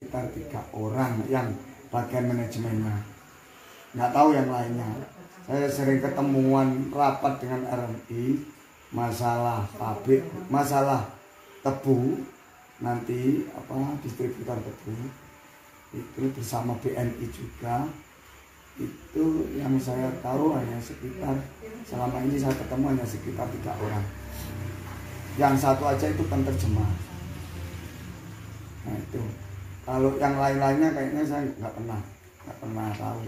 sekitar 3 orang yang bagian manajemennya, nggak tahu yang lainnya. Saya sering ketemuan rapat dengan RMI masalah pabrik, masalah tebu, nanti distributor tebu itu bersama BNI juga. Itu yang saya tahu hanya sekitar, selama ini saya ketemu hanya sekitar 3 orang. Yang satu aja itu penterjemah. Nah itu, kalau yang lain-lainnya kayaknya saya nggak pernah tahu.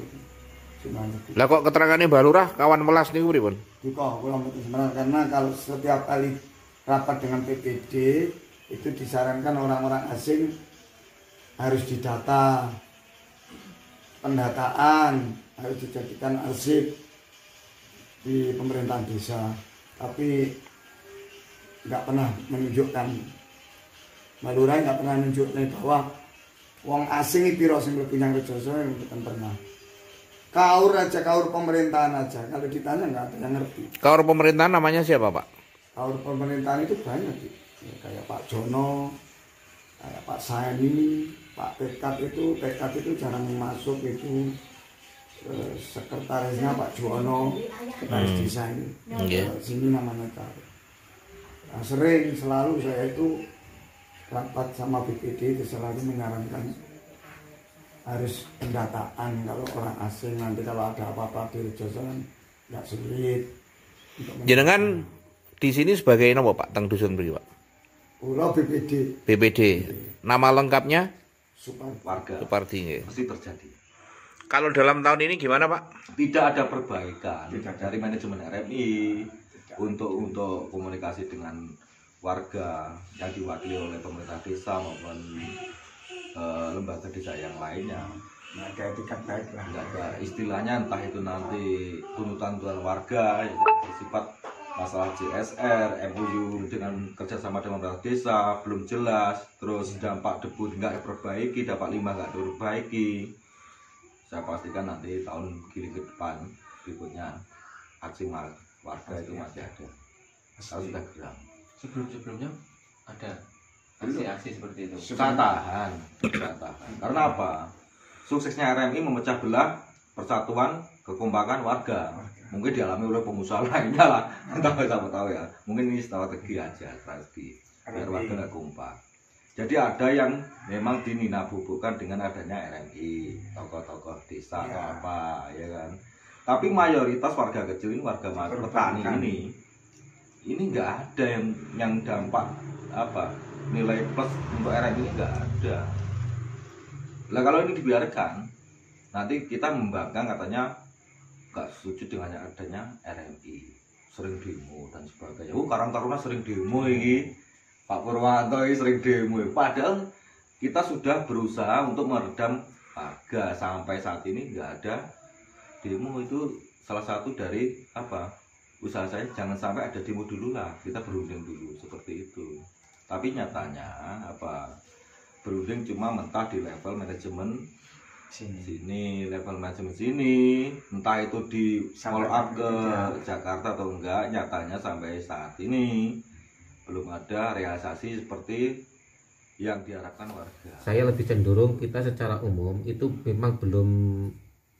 Lah kok keterangannya Mbak Lurah kawan melas nih pripun? Karena kalau setiap kali rapat dengan PPD itu disarankan orang-orang asing harus didata, pendataan harus dijadikan arsip di pemerintahan desa, tapi nggak pernah menunjukkan, Mbak Lurah nggak pernah menunjukkan bahwa wong asing itu piro sing punya rejoso yang bukan pernah. Kaur aja, kaur pemerintahan aja, kalau ditanya nggak ada yang ngerti. Kaur pemerintahan namanya siapa Pak? Kaur pemerintahan itu banyak ya, kayak Pak Jono, kayak Pak Sani, Pak Pekat itu jarang masuk itu. Sekretarisnya Pak Jono, sekretaris desa ini, sini namanya tahu. Nah, selalu saya itu rapat sama BPD itu selalu menyarankan harus pendataan kalau orang asing, nanti kalau ada apa-apa di Rejoso kan nggak sulit. Jenengan di sini sebagai apa Pak teng dusun mriki Pak? Kula BPD. BPD. Nama lengkapnya? Supardi nggih. Mesti terjadi. Kalau dalam tahun ini gimana Pak? Tidak ada perbaikan dari manajemen RMI untuk komunikasi dengan warga yang diwakili oleh pemerintah desa maupun lembaga desa yang lainnya. Nggak ada etikat baik lah. Nggak ada istilahnya, entah itu nanti tuntutan warga yang bersifat masalah CSR, MOU dengan kerjasama dengan pemerintah desa belum jelas, terus dampak debu nggak diperbaiki, dampak limbah nggak diperbaiki. Saya pastikan nanti tahun gini ke depan berikutnya aksi warga itu masih ada. Kalau sudah geram. Sebelumnya ada aksi-aksi seperti itu. Saya tahan. Karena apa? Suksesnya RMI memecah belah persatuan, kekompakan warga. Mungkin dialami oleh pengusaha lainnya lah. Entah siapa tahu ya. Mungkin ini strategi aja, strategi biar warga nggak kompak. Jadi ada yang memang dininabubukan dengan adanya RMI, tokoh-tokoh desa atau apa, ya kan. Tapi mayoritas warga kecil ini, warga petani ini nggak ada yang dampak apa nilai plus untuk RMI ini nggak ada. Nah kalau ini dibiarkan, nanti kita membangkang katanya nggak setuju dengan adanya RMI, sering demo dan sebagainya. Karang Taruna sering demo ini. Pak Purwanto ini sering demo, padahal kita sudah berusaha untuk meredam harga. Sampai saat ini nggak ada demo. Itu salah satu dari usaha saya, jangan sampai ada demo dulu lah, kita berunding dulu seperti itu. Tapi nyatanya berunding cuma mentah di level manajemen sini, level manajemen sini, entah itu di follow up ke Jakarta atau enggak. Nyatanya sampai saat ini belum ada realisasi seperti yang diharapkan warga. Saya lebih cenderung kita secara umum itu memang belum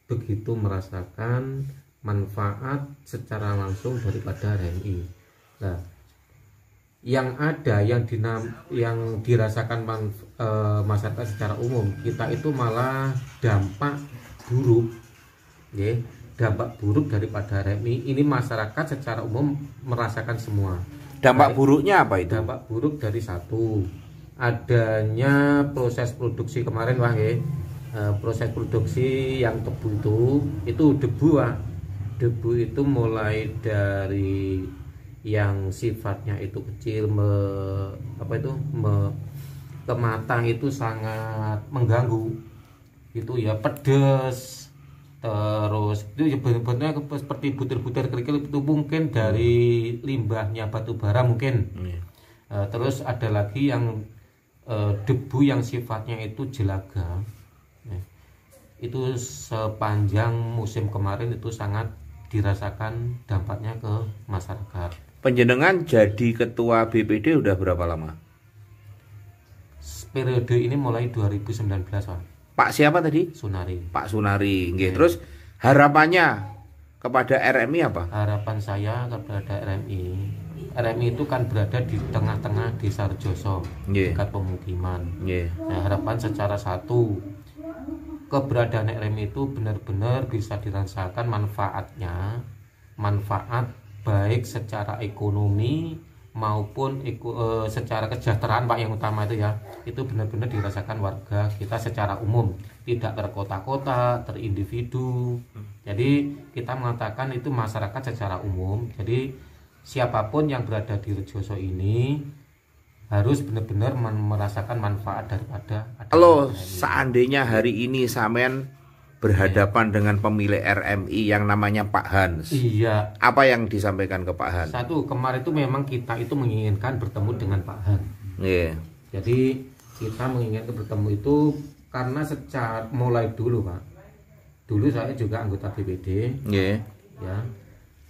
begitu merasakan manfaat secara langsung daripada RMI. Nah, yang ada yang dirasakan masyarakat secara umum kita itu malah dampak buruk, dampak buruk daripada RMI. Ini masyarakat secara umum merasakan semua. Dampak buruknya apa itu? Dampak buruk dari satu, adanya proses produksi kemarin proses produksi yang tebu itu debu itu mulai dari yang sifatnya itu kecil ke mata itu sangat mengganggu, itu ya pedes, terus itu ya bentuknya seperti butir-butir kerikil, itu mungkin dari limbahnya batu bara mungkin. Terus ada lagi yang debu yang sifatnya itu jelaga. Itu sepanjang musim kemarin itu sangat dirasakan dampaknya ke masyarakat. Panjenengan jadi ketua BPD udah berapa lama? periode ini mulai 2019 Pak. Pak siapa tadi? Sunari. Pak Sunari. Nggih. Terus harapannya kepada RMI apa? Harapan saya kepada RMI itu kan berada di tengah-tengah Desa Rejoso, Nggih. dekat pemukiman. Nggih. Nah, harapan secara satu, keberadaan RMI itu benar-benar bisa dirasakan manfaatnya, manfaat baik secara ekonomi maupun secara kesejahteraan Pak, yang utama itu ya, itu benar-benar dirasakan warga kita secara umum, tidak terkota-kota, terindividu. Jadi kita mengatakan itu masyarakat secara umum. Jadi siapapun yang berada di Rejoso ini harus benar-benar merasakan manfaat daripada Kalau adanya RMI. seandainya hari ini sampean berhadapan dengan pemilik RMI yang namanya Pak Hans, Iya. apa yang disampaikan ke Pak Hans? Satu, kemarin itu memang kita itu menginginkan bertemu dengan Pak Han. Nggih. Jadi kita menginginkan bertemu itu karena secara mulai dulu Pak. Dulu saya juga anggota BPD, Nggih. ya.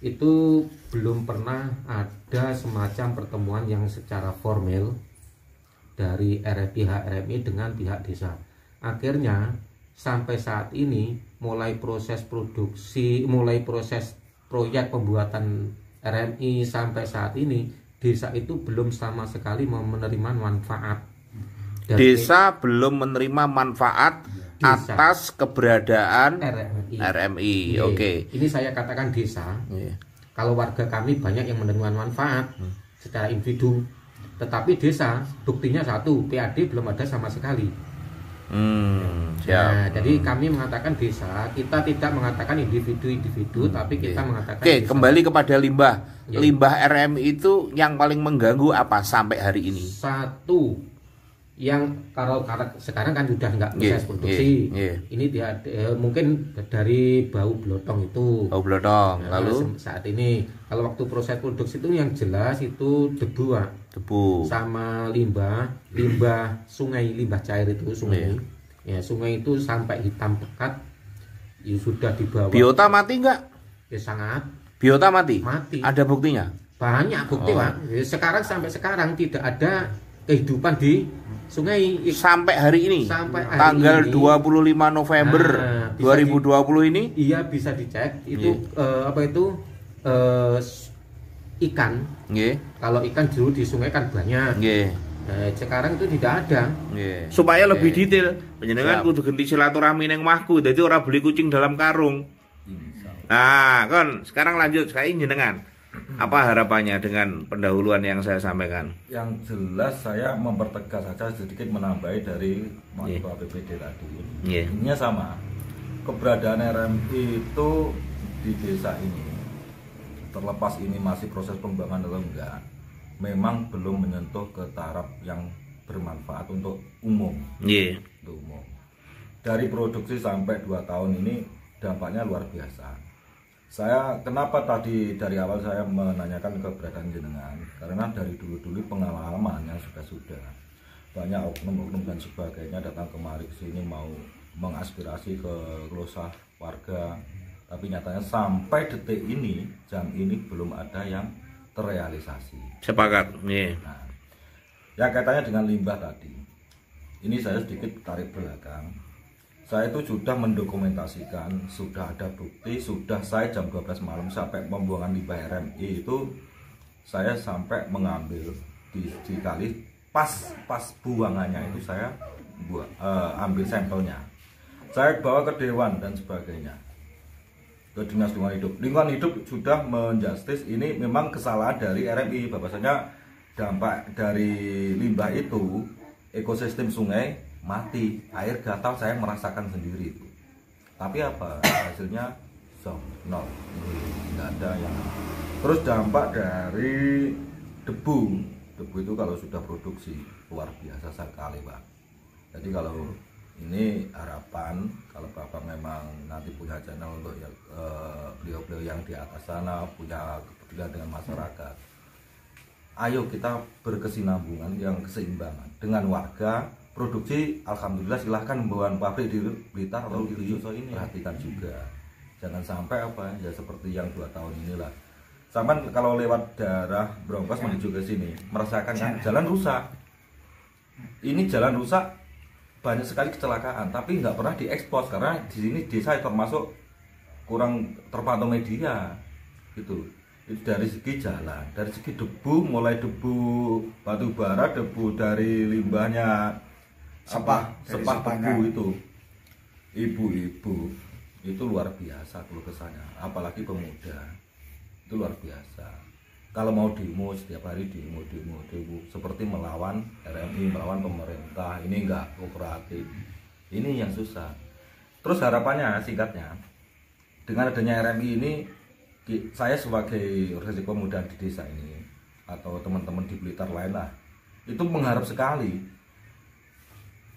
Itu belum pernah ada semacam pertemuan yang secara formal dari pihak RMI dengan pihak desa. Akhirnya sampai saat ini mulai proses produksi, mulai proses proyek pembuatan RMI sampai saat ini desa itu belum sama sekali menerima manfaat. Desa belum menerima manfaat Desa. atas keberadaan RMI. RMI. Iya. Oke. Ini saya katakan desa. Nggih. Kalau warga kami banyak yang menerima manfaat secara individu, tetapi desa buktinya satu, PAD belum ada sama sekali. Siap. Nah, jadi kami mengatakan desa, kita tidak mengatakan individu-individu, tapi kita mengatakan Oke, desa. kembali kepada limbah. Ya. Limbah RMI itu yang paling mengganggu apa sampai hari ini? Satu, yang kalau sekarang kan sudah nggak proses produksi. Ini dia mungkin dari bau blotong itu. Bau blotong. Nah, Lalu saat ini kalau waktu proses produksi itu yang jelas itu debu, Pak. debu. Sama limbah sungai, limbah cair itu sungai. Ya, sungai itu sampai hitam pekat. Ya, sudah dibawa. Biota mati nggak? Ya, sangat Biota mati. mati. Ada buktinya? Banyak bukti, Pak. Ya, sekarang sampai sekarang tidak ada kehidupan di sungai. Sampai hari ini. Sampai hari tanggal ini. 25 November Nah, bisa 2020 ini. Iya, bisa dicek itu apa itu ikan. Nggih. Kalau ikan dulu di sungai kan banyak. Nggih. Sekarang itu tidak ada. Nggih. Supaya lebih Oke. detail, panjenengan Siap. kudu ganti silaturahmi ning omahku. Dadi ora beli kucing dalam karung. Nah, kan sekarang lanjut sekali jenengan. Apa harapannya dengan pendahuluan yang saya sampaikan? Yang jelas saya mempertegas saja sedikit menambahi dari Ketua BPD tadi. Iya. Intinya sama. Keberadaan RMI itu di desa ini, terlepas ini masih proses pengembangan atau enggak, memang belum menyentuh ke taraf yang bermanfaat untuk umum. Nggih. Untuk umum. Dari produksi sampai 2 tahun ini dampaknya luar biasa. Saya kenapa tadi dari awal saya menanyakan keberadaan jenengan, karena dari dulu pengalamannya sudah banyak oknum-oknum dan sebagainya datang kemari ke sini mau mengaspirasi ke keluh warga, tapi nyatanya sampai detik ini jam ini belum ada yang terrealisasi. Sepakat. Nggih. Nah, ya kaitannya dengan limbah tadi, ini saya sedikit tarik belakang. Saya itu sudah mendokumentasikan, sudah ada bukti, sudah saya jam 12 malam sampai pembuangan limbah RMI itu saya sampai mengambil di kali pas buangannya itu saya ambil sampelnya. Saya bawa ke dewan dan sebagainya, ke Dinas Lingkungan Hidup. Lingkungan Hidup sudah menjustis ini memang kesalahan dari RMI, bahwasanya dampak dari limbah itu ekosistem sungai mati, air gatal saya merasakan sendiri itu. Tapi apa hasilnya? Nol, nggak ada yang. Terus dampak dari debu itu kalau sudah produksi luar biasa sekali, Pak. Jadi kalau ini harapan, kalau Bapak memang nanti punya channel untuk beliau-beliau yang di atas sana punya kepedulian dengan masyarakat, ayo kita berkesinambungan yang keseimbangan dengan warga. Produksi, alhamdulillah silahkan membangun pabrik di Blitar atau di Rejoso ini, perhatikan juga, jangan sampai apa ya seperti yang 2 tahun inilah. Sampai kalau lewat daerah Broncos menuju ke sini merasakan kan jalan rusak, ini jalan rusak, banyak sekali kecelakaan, tapi nggak pernah diekspos karena di sini desa termasuk kurang terpantau media, gitu. Itu dari segi jalan, dari segi debu, mulai debu batu bara, debu dari limbahnya sepah debu itu, ibu-ibu itu luar biasa keluh kesahnya, apalagi pemuda itu luar biasa. Kalau mau demo setiap hari demo seperti melawan RMI, melawan pemerintah, ini enggak kooperatif, ini yang susah. Terus harapannya singkatnya, dengan adanya RMI ini, saya sebagai organisasi pemuda di desa ini atau teman-teman di Blitar lain lah, itu mengharap sekali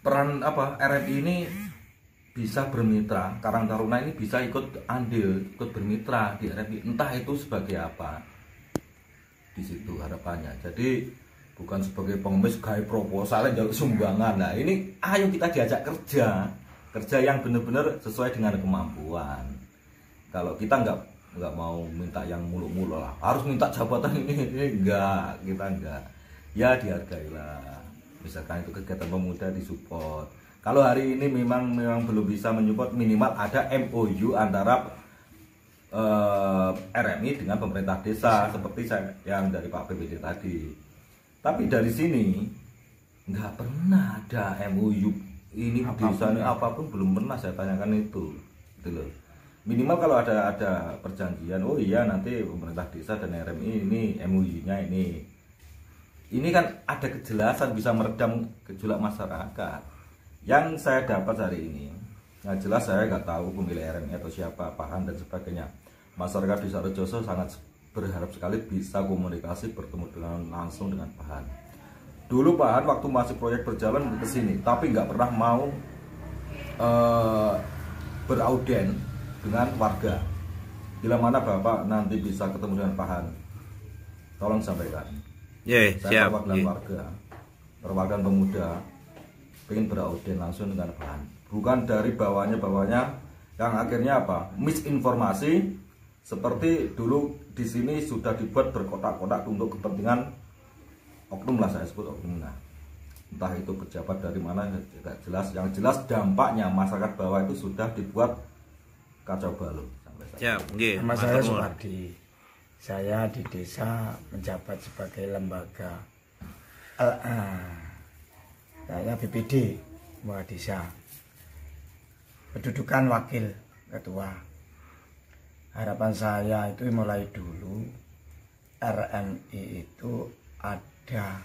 peran RMI ini bisa bermitra, Karang Taruna ini bisa ikut andil, ikut bermitra di RMI, entah itu sebagai apa. Di situ harapannya. Jadi bukan sebagai pengemis gaya proposal jalur sumbangan. Nah, ini ayo kita diajak kerja yang benar-benar sesuai dengan kemampuan. Kalau kita nggak mau minta yang muluk-muluk lah, harus minta jabatan ini enggak, kita enggak. Ya dihargailah. Misalkan itu kegiatan pemuda disupport. Kalau hari ini memang belum bisa menyupport, minimal ada MOU antara RMI dengan pemerintah desa seperti yang dari Pak PBD tadi. Tapi dari sini nggak pernah ada MOU ini desa ini apapun, belum pernah saya tanyakan itu, gitu loh. Minimal kalau ada perjanjian, oh iya nanti pemerintah desa dan RMI ini MOU-nya ini kan ada kejelasan, bisa meredam gejolak masyarakat. Yang saya dapat hari ini, nah jelas saya nggak tahu pemilih RMI atau siapa, Pahan dan sebagainya. Masyarakat desa Rejoso sangat berharap sekali bisa komunikasi, bertemu langsung dengan Pahan. Dulu Pahan waktu masih proyek berjalan ke sini, tapi nggak pernah mau berauden dengan warga. Bila mana Bapak nanti bisa ketemu dengan Pahan, tolong sampaikan. Saya perwakilan warga, perwakilan pemuda, pengen berauden langsung dengan Pahan. Bukan dari bawahnya yang akhirnya misinformasi. Seperti dulu di sini sudah dibuat berkotak-kotak untuk kepentingan oknum lah, saya sebut oknum. Nah, entah itu pejabat dari mana tidak jelas. Yang jelas dampaknya masyarakat bawah itu sudah dibuat kacau balau sampai saat ini. Nama saya Supardi. Saya di desa menjabat sebagai lembaga saya BPD Muara Desa. Kedudukan wakil ketua. Harapan saya itu mulai dulu RMI itu ada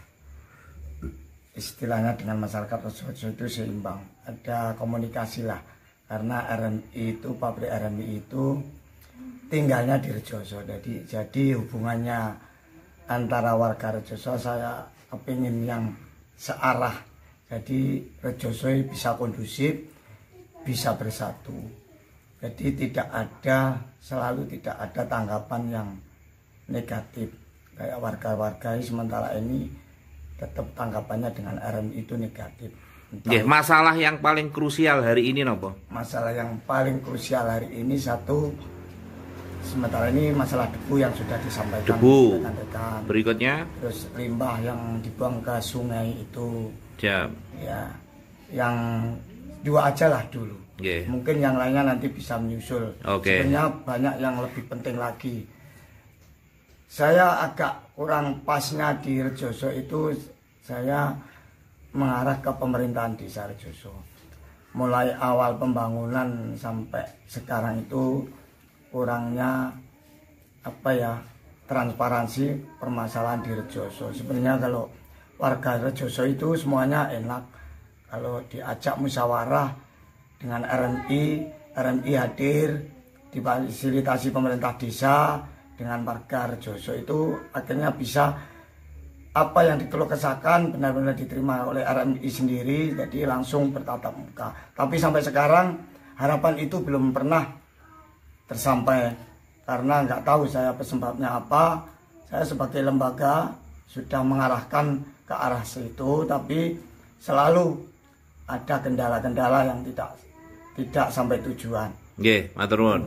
istilahnya dengan masyarakat Rejoso itu seimbang, ada komunikasi lah, karena RMI itu, pabrik RMI itu tinggalnya di Rejoso, jadi hubungannya antara warga Rejoso saya kepingin yang searah, jadi Rejoso bisa kondusif, bisa bersatu. Jadi selalu tidak ada tanggapan yang negatif. Kayak warga-warga sementara ini tetap tanggapannya dengan RMI itu negatif. Masalah yang paling krusial hari ini apa? Masalah yang paling krusial hari ini sementara ini masalah debu yang sudah disampaikan rekan-rekan. Berikutnya, terus limbah yang dibuang ke sungai itu. Ya, yang 2 aja lah dulu. Mungkin yang lainnya nanti bisa menyusul. Sebenarnya banyak yang lebih penting lagi. Saya agak kurang pasnya di Rejoso itu, saya mengarah ke pemerintahan desa Rejoso. Mulai awal pembangunan sampai sekarang itu kurangnya transparansi permasalahan di Rejoso. Sebenarnya kalau warga Rejoso itu semuanya enak, kalau diajak musyawarah dengan RMI hadir, difasilitasi pemerintah desa dengan warga Rejoso itu akhirnya bisa apa yang dikeluh kesahkan benar-benar diterima oleh RMI sendiri, jadi langsung bertatap muka. Tapi sampai sekarang harapan itu belum pernah tersampai karena nggak tahu saya penyebabnya apa. Saya sebagai lembaga sudah mengarahkan ke arah situ, tapi selalu ada kendala-kendala yang tidak sampai tujuan. Matur nuwun.